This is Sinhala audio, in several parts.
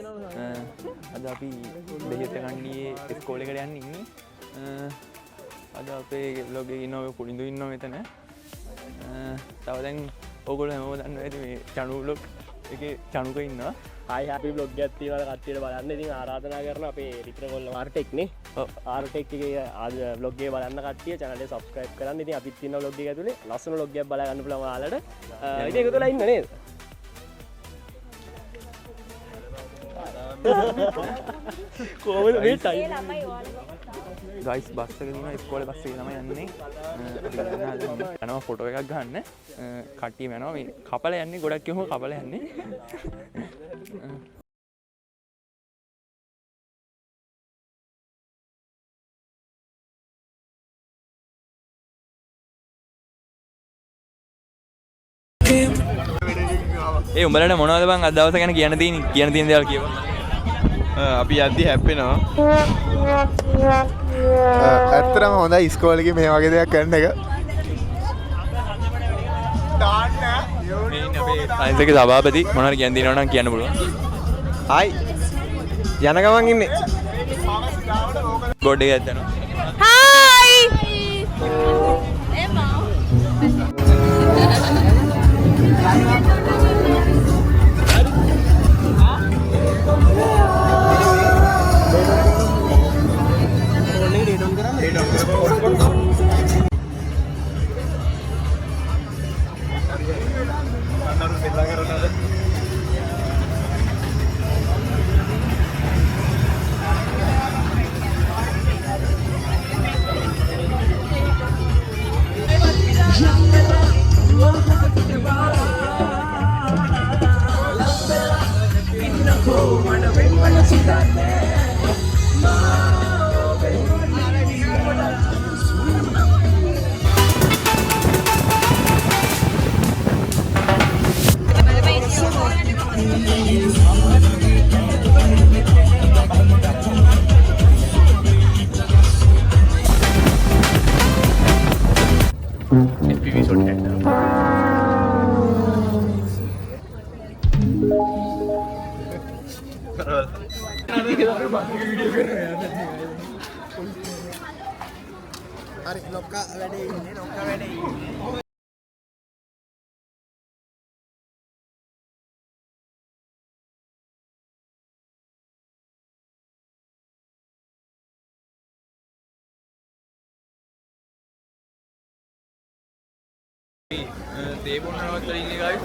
අද අපි බෙහෙත කණ්ඩියේ ඉස්කෝලේ එකට යන්න ඉන්නේ. අද අපේ ලොගේ ඉන්නවා පුලිඳු ඉන්නවා මෙතන. තව දැන් ඕගොල්ලෝ හැමෝම දන්නවා ඇති මේ චණු බ්ලොග් එකේ චණුක ඉන්නවා. හයි අපි බ්ලොග් එකක් තියෙනවා කට්ටියට බලන්න. ඉතින් ආරාධනා කරනවා අපේ රිත්‍රගොල්ල ආර්ටෙක් නේ. ඔව් ආර්ටෙක් එකේ ආද බ්ලොග් එක බලන්න කට්ටිය channel එක subscribe කරන්න. ඉතින් අපිත් ඉන්න බ්ලොග් එක ඇතුලේ ලස්සන බ්ලොග් එකක් බලා ගන්න පුළුවන් ඔයාලට. ඉතින් ඒක තුල ඉන්න නේද? කොහොමද මේ ටයිම් ගයිස් බස් එක දුන්නා ඉස්කෝලේ බස් එකේ තමයි යන්නේ. යනවා ෆොටෝ එකක් ගන්න. කට්ටියම යනවා මේ කපල යන්නේ ගොඩක් කියමු කපල යන්නේ. ඒ උඹලට මොනවද බං අද දවස ගැන කියන්න තියෙන දේවල් කියව. අපි යද්දි හැප්පෙනවා. ඇත්තටම හොඳයි ඉස්කෝලේ මේ වගේ දෙයක් කරන එක. මේ අපේ සයන්ස් එකේ සභාපති මොනවද කියන්න දිනවනම් නම් කියන්න පුළුවන්. හයි. යන ගමන් ඉන්නේ. බෝඩ් එකක් යනවා. හායි. එමා. හරි ලොක්කා වැඩේ ඉන්නේ ලොක්කා වැඩේ ඉන්නේ. තේ බොන්නවත් ඉන්නේ ගායි.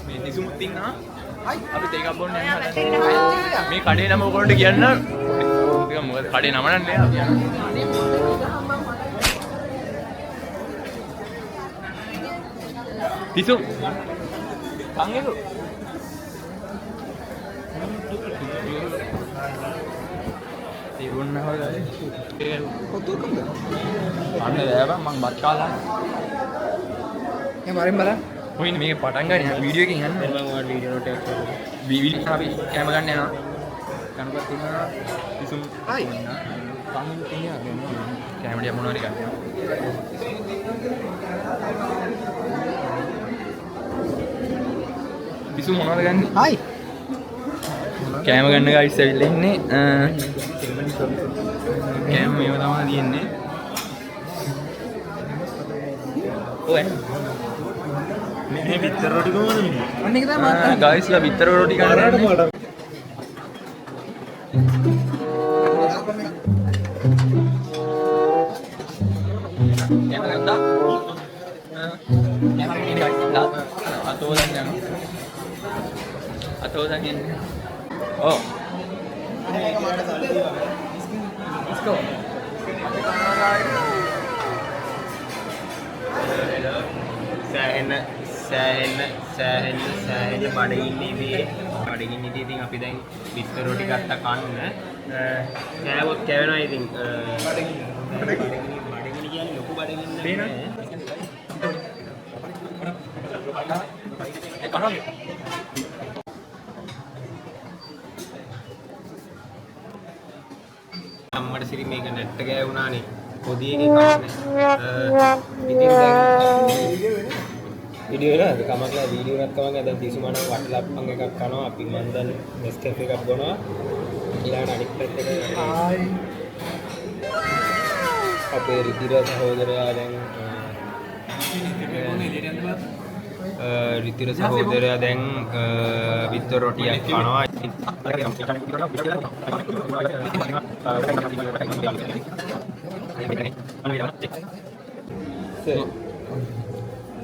මේ නිසුමුත් ඉන්නවා. අපි තේ එකක් බොන්න යන්න හදන්නේ. මේ කඩේ නම ඔයගොල්ලන්ට කියන්න. ටික මොකද කඩේ නම නන්නේ අපි යනවා. තිසු. අංගෙකෝ. තේ බොන්න හොයලා. කොතුකම්ද? අන්න දැබ මං බත් කාලා. ඒ මරින් බලන්න. ඔය ඉන්නේ මේක පටන් ගන්න වීඩියෝ එකකින් යන්න. මම ඔයාලට වීඩියෝ නෝට් එකක් කරනවා. වීඩියෝ අපි කැම ගන්න යනවා. කනපත් තියනවා. විසුම් හයි. කමින් තියනවා ගන්න. කැමඩිය මොනවාරි ගන්නවා. විසුම් මොනවද ගන්න? හයි. කැම ගන්න ගයිස් ඇවිල්ලා ඉන්නේ. කැම මේව තමයි තියෙන්නේ. ඔය මේ විතර රොටි කොහොමද මේ? අන්න එක තමයි මාත් ගයිස්ලා විතර රොටි ගන්න. Oh. Let's go. සෑහෙන්න බඩගින්නේ මේ බඩගින්නේ ඉතින් අපි දැන් විතර රොටි ගත්ත කන්න කෑවොත් කැවෙනවා ඉතින් බඩගිනි කියන්නේ ලොකු බඩගින්නක් නෑ ඒ කනවා අම්මට සිරි මේක නැට්ට ගෑවුණානේ පොඩි එකේ කන්නේ ඉතින් දැන් වීඩියෝ නේද කමක් නැහැ වීඩියෝ එකක් කමක් නැහැ දැන් දිසුමනම් වටලප්පන් එකක් කනවා අපි මන් දැන් නෙස්කැෆේ එකක් බොනවා ඊළඟට අනිත් පැත්තට අපේ රිතිර සහෝදරයා දැන් රිතිර සහෝදරයා දැන් විතර රොටියක් කනවා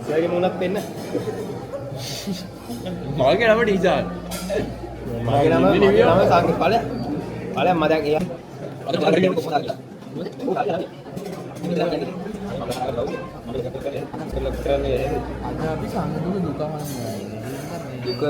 සර්ගේ මොනක් වෙන්න මගේ නම ඩීසාන් මගේ නම සාකේ ඵලයක් මම දැන් එයා අපි සංගුණ දුක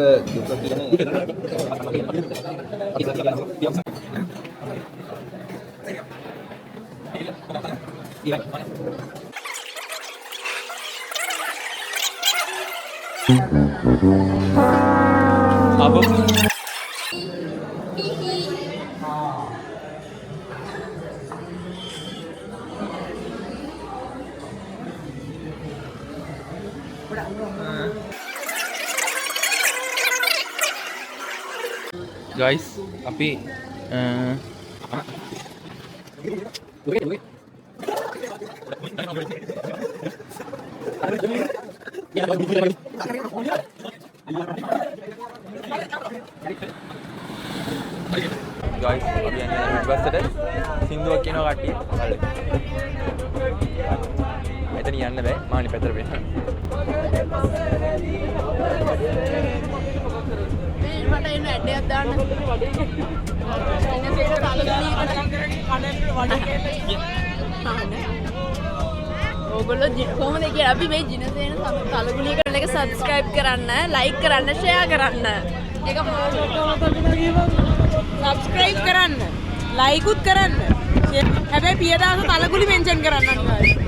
guys අපි guys අපි යන්නේ බස්සට සින්දුවක් කියනවා කට්ටිය එතන යන්න බෑ මානි පැතර වෙන්න මට එන්න ඇඩයක් දාන්න ඕගොල්ලෝ කොහොමද කියලා අපි මේ ජිනසේන තලගුණිය කරන එක සබ්ස්ක්‍රයිබ් කරන්න ලයික් කරන්න ෂෙයා කරන්න ඒක සබ්ස්ක්‍රයිබ් කරන්න ලයිකුත් කරන්න හැබැයි පියදාස තලගුලි මෙන්ෂන් කරන්න අනිවාර්යයෙන්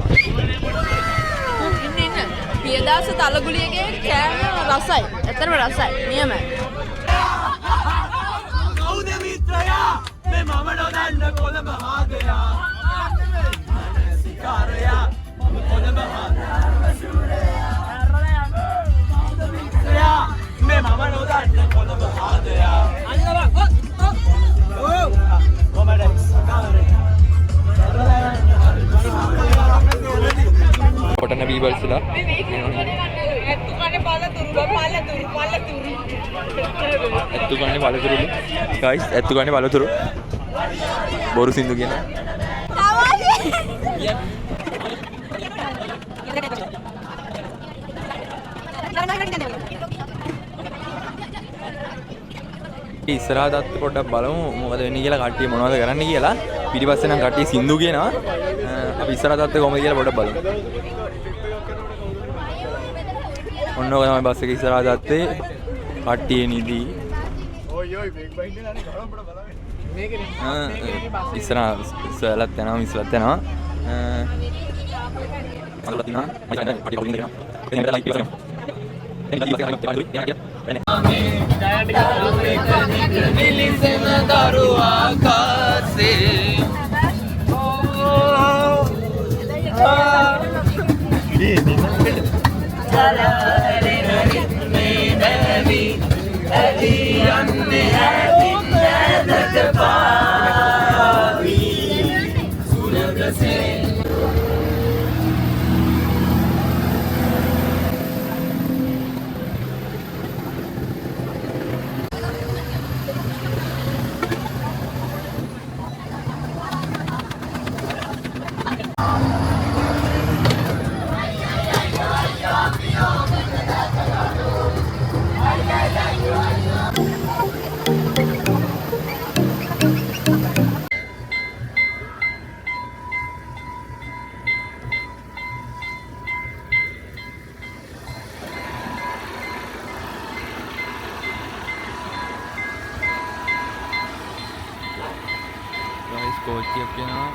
ඉන්න පියදාස තලගුලියගේ කෑම රසයි ඇත්තටම රසයි නියමයි කවුද මිත්‍රයා මේ මම නොදන්න කොළඹ ආගයා සිකාරයා කොළඹ ආගයා කවුද මිත්‍රයා මේ මම නොදන්න කොළඹ ආගයා කොටන බීබල්ස්ලා ඇත්තු ගන්නේ බලතුරුලු guys ඇත්තු ගන්නේ බලතුරු බොරු සින්දු කියන ඉස්සරහා දත් පොඩ්ඩක් බලමු මොකද වෙන්නේ කියලා කට්ටිය මොනවද කරන්න කියලා පිටිපස්සේ නම් කට්ටිය සින්දු කියනවා අපි ඉස්සරහා දත් කොහොමද කියලා පොඩ්ඩක් බලමු ඔන්න ඔය තමයි බස් එක ඉස්සරහා දත්තේ කට්ටිය නිදි ඉස්සරහා ඉස්සලත් යනවා මිස්ලත් යනවා අලුත් දිනා මම පටි පොලින් දෙනවා එතන ලයික් කරනවා නිලිසෙන දරුවා කාසේ කෝච්චියක් යනවා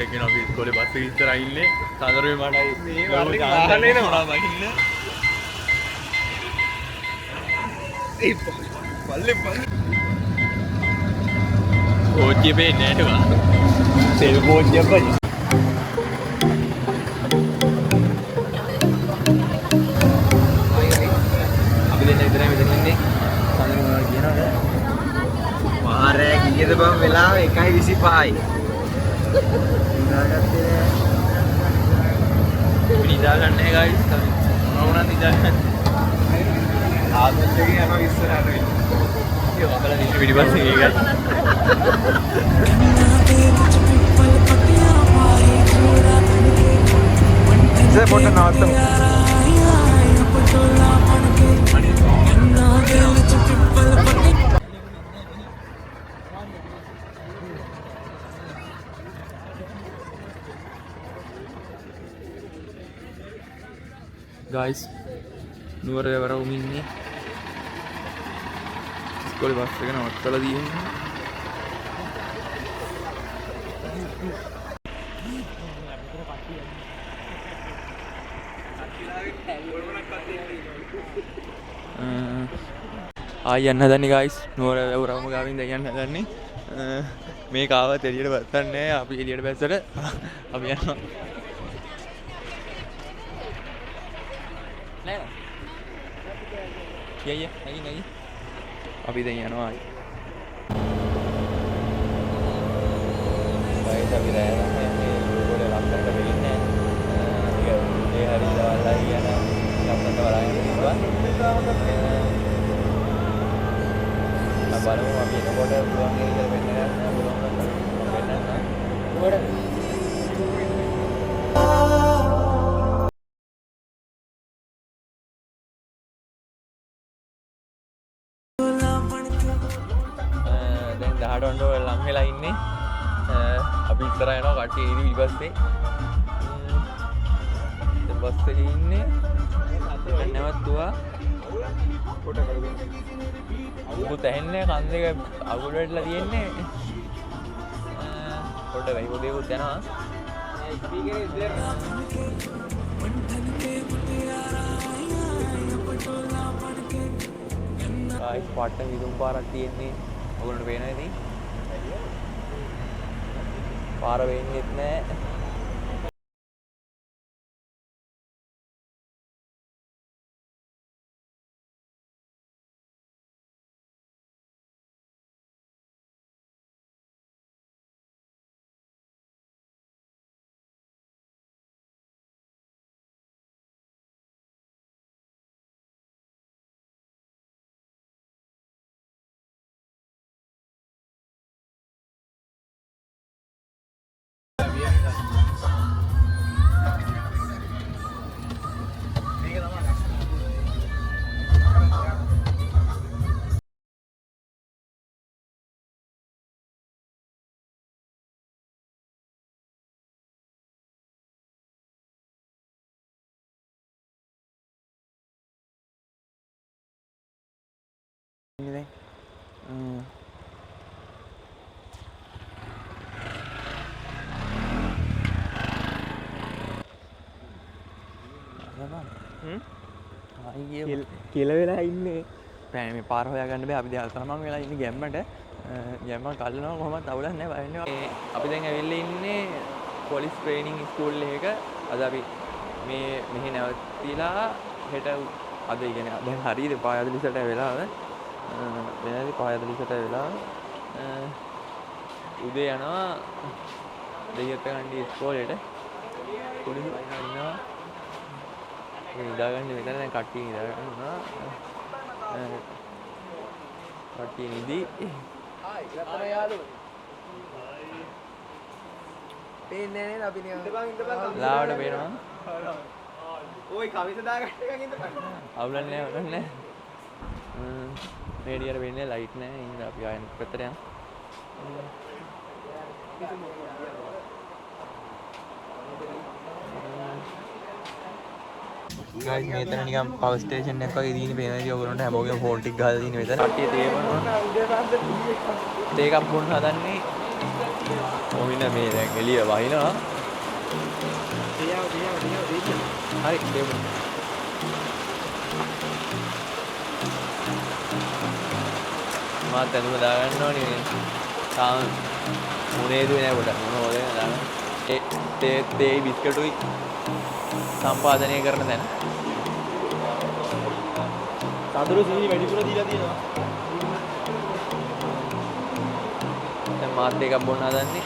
ඒකන අපි ඉස්කෝලේ බස් එක ඉස්සරහා ඉන්නේ සාදරේ මඩයි වාහනේ නෝනා බහින්න ඒ පල්ලේ කෝච්චිය පේන්නේ නැහැ ටුවා සෙල් කෝච්චියක් වගේ විතරයි මෙතන ඉන්නේ. සඳහන් මොනවද කියනවද? මාරෑ කීයද බං වෙලාව 1:25යි. ඉඳාගත්තේ නෑ. නිදා ගන්න නැහැ guys. මොනවා නිදා ගන්න. ආදත් එකේ යනවා ඉස්සරහට වෙන්න. ඒක අපල දින පිටිපස්සේ ඒකයි. ඉතින් පොඩ්ඩක් නවත්තමු. guys නුවර වරවුම් ඉන්නේ ඉස්කෝලේ බස් එක නවත්තලා තියෙන්නේ ආය යන්න හදන්නේ guys නුවර වරවුම ගාවින් දැන් යන්න හදන්නේ මේක ආවත් එළියට බස්සන්නේ අපි එළියට බැස්සට අපි යනවා Iya, lagi. Abi dah yang awal. Baik, tapi dah ni boleh lakukan kebeli ni. Dia hari dah lagi ada lakukan kebaran ini tuan. Apa lu abi nak boleh buang ni kalau benar, belum benar. Boleh. දහඩොන්ඩ ලං වෙලා ඉන්නේ අපි ඉස්සර යනවා කට්ටිය ඉරි ඊපස්සේ බස් එකේ ඉන්නේ නැවතුවා ෆොටෝ කරගෙන උඹ තැහෙන්නේ කන් දෙක අගුල වෙట్లా තියෙන්නේ ෆොටෝ වෙයි පොඩේකුත් යනවා ස්පීකරේ ඉස්සර ආයි ස්පොට් එක විදුම් පාරක් තියෙන්නේ ඔයගොල්ලන්ට පේනවා ඉතින් පාර වෙන්නේත් නැහැ ini කියලා වෙලා ඉන්නේ පෑන මේ පාර හොයාගන්න බෑ අපි දැන් අල්තරමං වෙලා ඉන්නේ ගැම්මට ගැම්ම කල්නවා කොහොමද අවුලක් නැහැ බය වෙන්නේ අපි දැන් ඇවිල්ලා ඉන්නේ පොලිස් ට්‍රේනින් ස්කූල් එකක අද අපි මේ මෙහි නැවතිලා හෙට අද ඉගෙන දැන් හරියද 5:40ට වෙලාව වෙනදි 5:40ට වෙලාව උදේ යනවා දෙහියත් කණ්ඩි ඉස්කෝලේට පොලිස් ඉන්නවා නිදාගන්න මෙතන දැන් කට්ටිය නිදාගන්නවා කට්ටිය නිදි ගත්තම යාළුවෝ පේන්නේ නේද අපි නිකන් ලාවට පේනවා ඔයි කවිස දාගන්න එකකින් ඉඳපන් අවුලක් නැහැ රේඩියර වෙන්නේ ලයිට් නැහැ ඉතින් අපි ආයෙත් පැත්තට යමු guys මෙතන නිකන් පවර් ස්ටේෂන් එකක් වගේ තියෙන පේනවා ඉතින් ඔයගොල්ලන්ට හැමෝගෙම ෆෝන් ටික ගහලා තියෙන මෙතන කට්ටිය තේවනවා තේ එකක් බොන්න හදන්නේ ඔවින මේ දැන් එළිය වහිනවා හරි දෙමු මාත් ඇඳුම දාගන්න ඕනේ මේ තාම මොනේ දුවේ නෑ පොඩක් මොන හොදේ දාන්න තේ බිස්කටුයි සම්පාදනය කරන තැන සතුරු සීනි වැඩිපුර දීලා තියෙනවා. දැන් මාත් එකක් බොන්න හදන්නේ.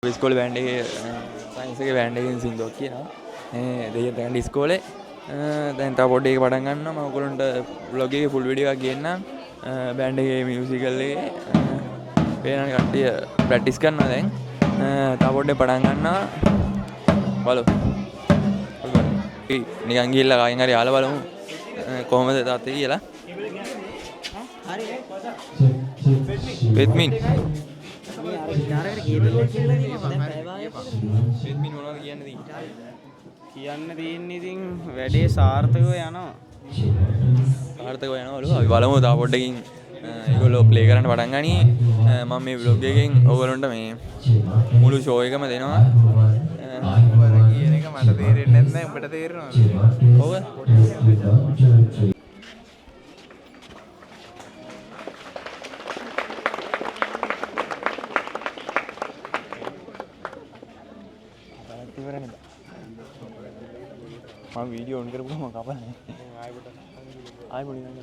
ඉස්කෝලේ බෑන්ඩ් එකේ සයන්ස් එකේ බෑන්ඩ් එකකින් සින්දුවක් කියනවා. දෙයියන් දැන් ඉස්කෝලේ දැන් තව පොඩ්ඩක් පටන් ගන්නවා. මම ඔයගොල්ලන්ට vlog එකේ full video එකක් ගේන්නම්. බෑන්ඩ් එකේ මියුසිකල් එකේ පේන කට්ටිය ප්‍රැක්ටිස් කරනවා දැන්. තව පොඩ්ඩක් පටන් ගන්නවා. බලමු. නිකන් ගිහිල්ලා කයින් හරි ආලා බලමු කොහොමද තාත්තේ කියලා. වෙත්මින් කියන්න තියෙන්නේ ඉතින් වැඩේ සාර්ථකව යනවා. සාර්ථකව යනවලු. අපි බලමු තව පොඩ්ඩකින් ඒගොල්ලෝ ප්ලේ කරන්න පටන් ගනි. මම මේ vlog එකෙන් ඔයගොල්ලන්ට මේ මුළු ෂෝ එකම දෙනවා. කියන එක මට තේරෙන්නේ නැහැ. උඹට තේරෙනවද? ඔව්. මම වීඩියෝ ඔන් කරපුවම කපන්නේ. ආයෙ පොඩි ගන්න.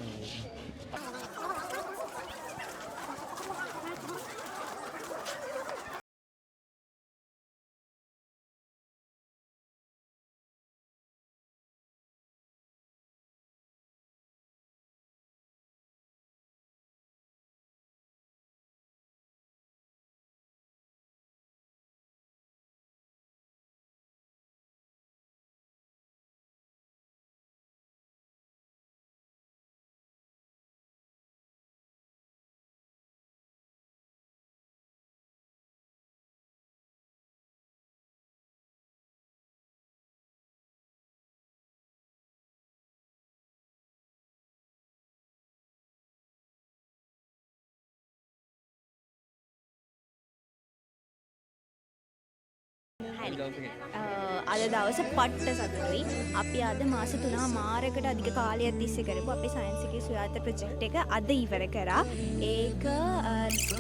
අද දවස පට්ට සතුටුයි. අපි අද මාස 3මාරකට අධික කාලයක් තිස්සේ කරපු අපේ සයන්ස් එකේ සුයාත ප්‍රොජෙක්ට් එක අද ඉවර කරා. ඒක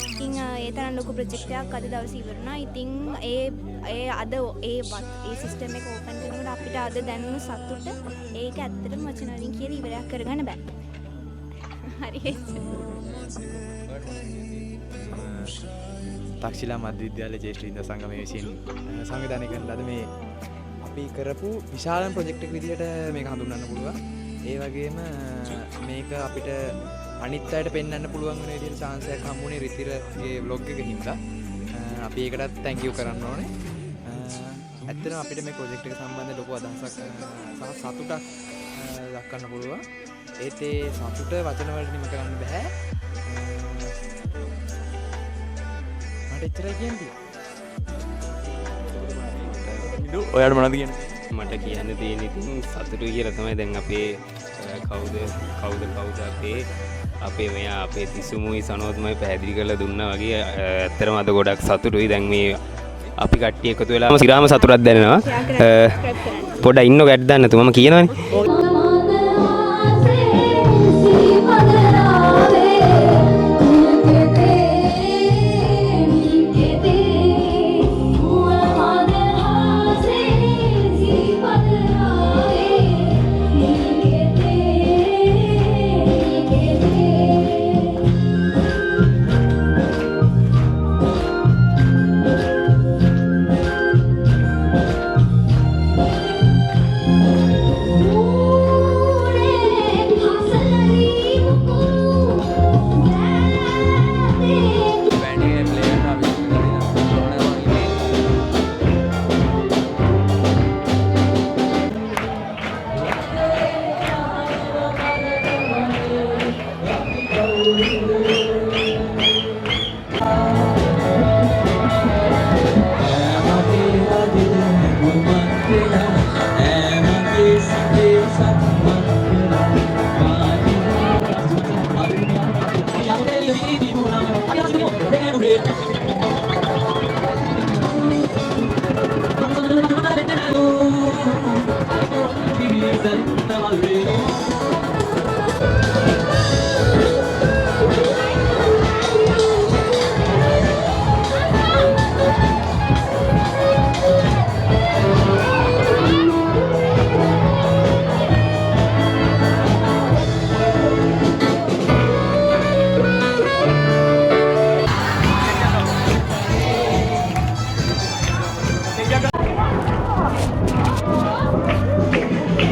ඉතින් ඒ තරම් ලොකු ප්‍රොජෙක්ට් එකක් අද දවසේ ඉවර වුණා. ඉතින් ඒ සිස්ටම් එක ඕපන් කරනකොට අපිට අද දැනුණු සතුට ඒක ඇත්තටම වචන වලින් කියලා ඉවරයක් කරගන්න බෑ. හරි. තක්ෂිලා මධ්‍ය විද්‍යාලයේ ජ්‍යෙෂ්ඨ විද්‍යා සංගමයේ විසින් සංවිධානය කරන ලද මේ අපි කරපු විශාලම ප්‍රොජෙක්ට් එක විදිහට මේක හඳුන්වන්න පුළුවන්. ඒ වගේම මේක අපිට අනිත් අයට පෙන්වන්න පුළුවන් වෙන විදිහට chance එකක් හම්බුනේ රිතිරගේ vlog එක හින්දා. අපි ඒකටත් thank you කරන්න ඕනේ. ඇත්තටම අපිට මේ ප්‍රොජෙක්ට් එක සම්බන්ධ ලොකු අදහසක් සහ සතුටක් දක්වන්න පුළුවන්. ඒත් ඒ සතුට වචන වලට නිම කරන්න බෑ. එච්චරයි කියන්නේ. ඔයාලට මොනවද කියන්නේ? මට කියන්න තියෙන ඉතින් සතුටුයි කියලා තමයි. දැන් අපේ කවුද අපේ මෙයා අපේ තිසුමුයි සනෝත්මයි පැහැදිලි කරලා දුන්නා වගේ ඇත්තටම අද ගොඩක් සතුටුයි. දැන් මේ අපි කට්ටිය එකතු වෙලා සිරාම සතුටක් දැනෙනවා. පොඩ්ඩක් ඉන්නකො ඇඩ් දාන්න තුමම කියනවනේ.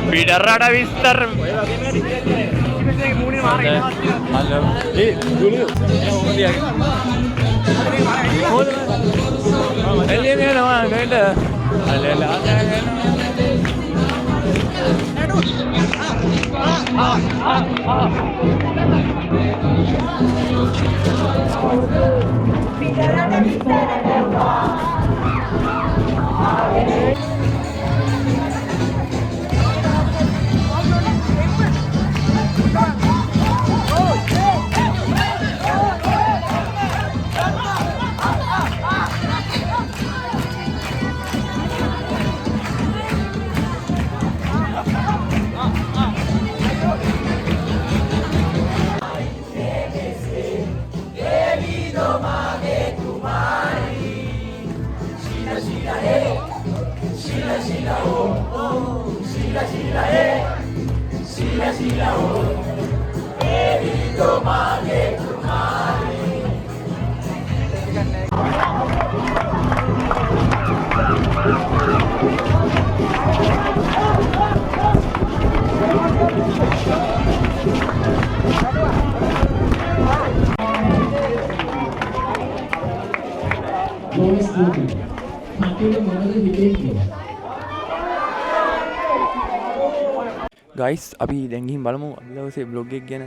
පිටරට විස්තර ගයිස් අපි දැන් ගිහින් බලමු අද දවසේ බ්ලොග් එක ගැන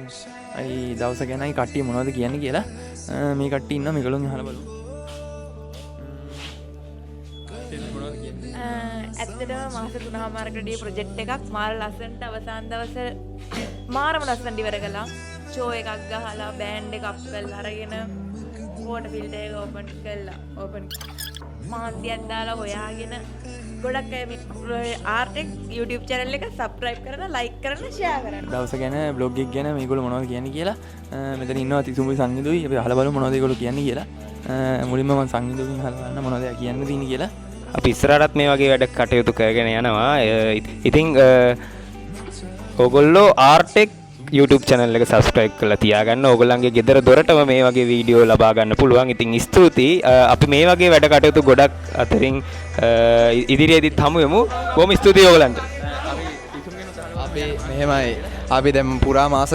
අයි දවස ගැනයි කට්ටිය මොනවද කියන්නේ කියලා මේ කට්ටිය ඉන්නවා මේගොල්ලෝන් අහලා බලමු ඇත්තටම මාස 3මාරකදී ප්‍රොජෙක්ට් එකක් මාර ලස්සනට අවසාන දවසේ මාරම ලස්සනට ඉවර කළා ෂෝ එකක් ගහලා බෑන්ඩ් එක අප් කරලා අරගෙන වෝටර් ෆිල්ටර් එක ඕපන් මාන්තියක් දාලා හොයාගෙන ගොඩක් අය ආර්ටෙක් YouTube channel එක subscribe කරලා like කරන්න share කරන්න. දවස ගැන vlog එක ගැන මේගොල්ලෝ මොනවද කියන්නේ කියලා මෙතන ඉන්නවා තිසුඹි සංගීතුයි අපි අහලා බලමු මොනවද ඒගොල්ලෝ කියන්නේ කියලා. මුලින්ම මම සංගීතුකින් අහලා බලන්න මොනවද කියන්න තියෙන්නේ කියලා. අපි ඉස්සරහටත් මේ වගේ වැඩ කටයුතු කරගෙන යනවා. ඉතින් ඕගොල්ලෝ ආර්ටෙක් YouTube channel එක subscribe කරලා තියාගන්න. ඕගොල්ලන්ගේ ගෙදර දොරටම මේ වගේ වීඩියෝ ලබා ගන්න පුළුවන්. ඉතින් ස්තුතියි. අපි මේ වගේ වැඩ කටයුතු ගොඩක් අතරින් ඉදිරියේදීත් හමු වෙමු. බොහොම ස්තුතියි ඕගොල්ලන්ට. අපි මෙහෙමයි. අපි දැන් පුරා මාස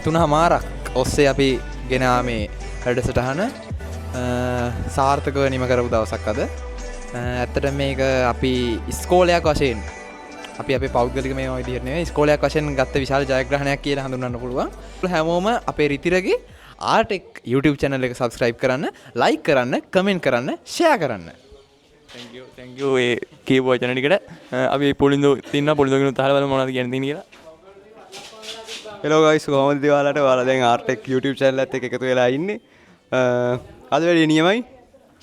3මාරක් ඔස්සේ අපි ගෙන මේ වැඩසටහන සාර්ථකව නිම කරපු දවසක් අද. ඇත්තට මේක අපි ඉස්කෝලයක් වශයෙන් අපි අපේ පෞද්ගලික මේ විදිහට නෙවෙයි ඉස්කෝලයක් වශයෙන් ගත්ත විශාල ජයග්‍රහණයක් කියලා හඳුන්වන්න පුළුවන්. හැමෝම අපේ රිතිරගේ ආර්ටෙක් YouTube channel එක subscribe කරන්න, like කරන්න, comment කරන්න, share කරන්න. thank you ඒ කීප වචන ටිකට අපි පොලින්දු තින්න පොලින්දුකිනුත් අහලා බලමු මොනවද කියන්නේ තියෙන්නේ කියලා. hello guys කොහොමද ඔයාලට ඔයාලා දැන් ආර්ටෙක් YouTube channel එකත් එක්ක එකතු වෙලා ඉන්නේ. අද වැඩි නියමයි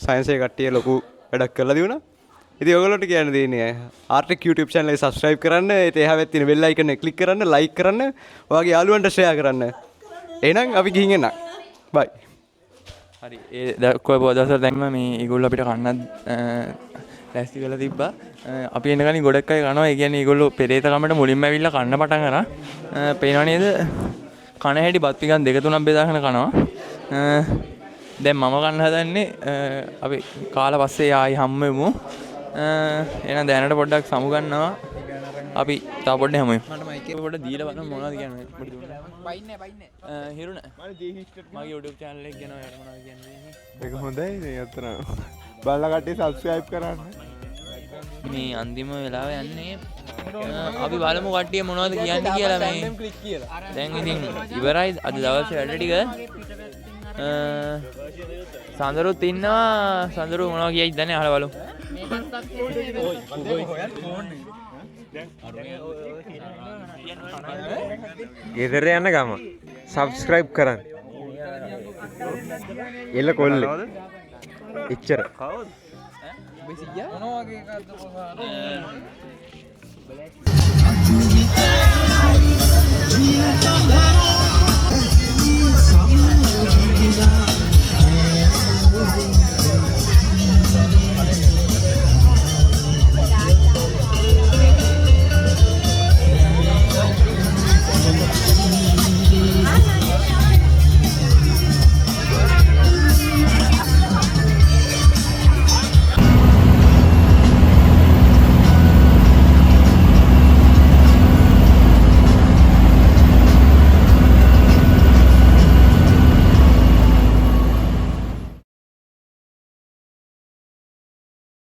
සයන්ස් එකේ කට්ටිය ලොකු වැඩක් කරලා දිනුනා. ඉතින් ඔයගොල්ලෝට කියන්න තියෙන්නේ ආර්ටෙක් YouTube channel එක subscribe කරන්න, ඒත් එහාවෙත් තියෙන bell icon එක click කරන්න, like කරන්න, ඔයාගේ යාළුවන්ට share කරන්න. එහෙනම් අපි ගිහින් එන්න. bye. හරි ඒ කොයි දවසට දැන්ම මේ ඒගොල්ලෝ අපිට කන්නත් ලෑස්ති කරලා තිබ්බා. අපි එන කලින් ගොඩක් අය කනවා. ඒ කියන්නේ ඒගොල්ලෝ පෙරේත කමට මුලින්ම ඇවිල්ලා කන්න පටන් අරන් පේනව නේද? කන හැටි බත් පිකන් දෙක තුනක් බෙදාගෙන කනවා. දැන් මම කන්න හදන්නේ අපි කාලා පස්සේ ආයි හම්බෙමු. එහෙනම් දැනට පොඩ්ඩක් සමු ගන්නවා. අපි තා පොඩ්ඩක් හමුවෙමු. මට මයික් එක පොඩ්ඩක් දීලා බලන්න මොනවද කියන්නේ. පොඩි දුන්නා. පයින්නේ. හිරුණ. මගේ YouTube channel එක ගැන ඔයාලා මොනවද කියන්නේ? ඒක හොඳයි නේ අතන. බලලා කට්ටිය subscribe කරන්න. මේ අන්තිම වෙලාව යන්නේ අපි බලමු කට්ටිය මොනවද කියන්නේ කියලා මේ. දැන් ඉතින් ඉවරයි අද දවසේ වැඩ ටික. සඳරුත් ඉන්නවා. සඳරු මොනවා කියයිද දන්නේ අහලා බලමු. ගෙදර යන ගම subscribe කරන්න. එල කොල්ලේ. එච්චර. මොනවා වගේ එකක්ද